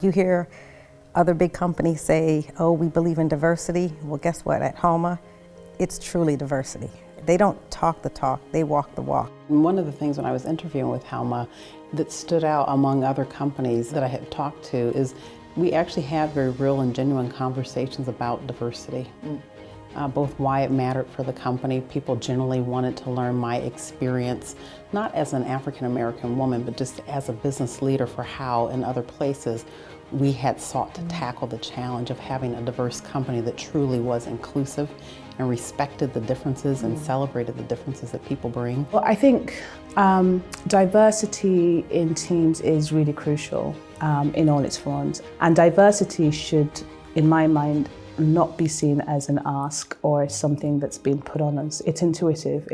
You hear other big companies say, oh, we believe in diversity. Well, guess what? At Halma, it's truly diversity. They don't talk the talk, they walk the walk. And one of the things when I was interviewing with Halma that stood out among other companies that I had talked to is we actually had very real and genuine conversations about diversity. Both why it mattered for the company. People generally wanted to learn my experience, not as an African American woman, but just as a business leader for how in other places we had sought to tackle the challenge of having a diverse company that truly was inclusive and respected the differences and celebrated the differences that people bring. Well, I think diversity in teams is really crucial in all its forms. And diversity should, in my mind, not be seen as an ask or something that's been put on us. It's intuitive.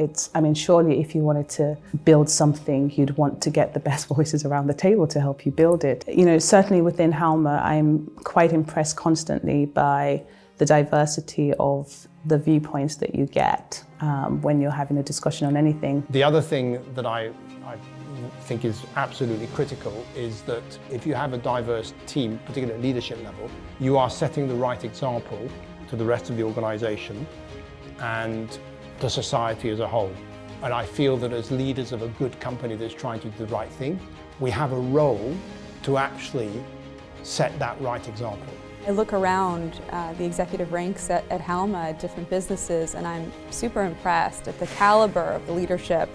Surely if you wanted to build something, you'd want to get the best voices around the table to help you build it. Certainly within Halma, I'm quite impressed constantly by the diversity of the viewpoints that you get when you're having a discussion on anything. The other thing that I think is absolutely critical is that if you have a diverse team, particularly at leadership level, you are setting the right example to the rest of the organization and the society as a whole. And I feel that as leaders of a good company that's trying to do the right thing, we have a role to actually set that right example. I look around the executive ranks at Halma at different businesses, and I'm super impressed at the caliber of the leadership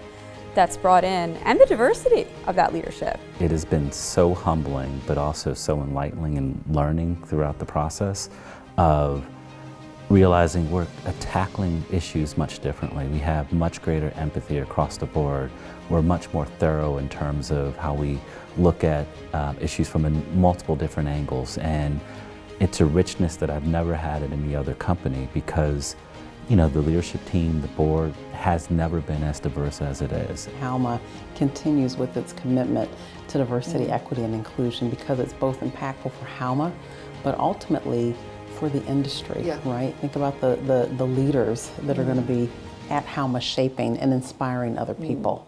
that's brought in and the diversity of that leadership. It has been so humbling, but also so enlightening and learning throughout the process of realizing we're tackling issues much differently. We have much greater empathy across the board. We're much more thorough in terms of how we look at issues from multiple different angles. And it's a richness that I've never had at any other company because the leadership team, the board, has never been as diverse as it is. Halma continues with its commitment to diversity, equity, and inclusion because it's both impactful for Halma, but ultimately for the industry, right? Think about the leaders that are going to be at Halma shaping and inspiring other people.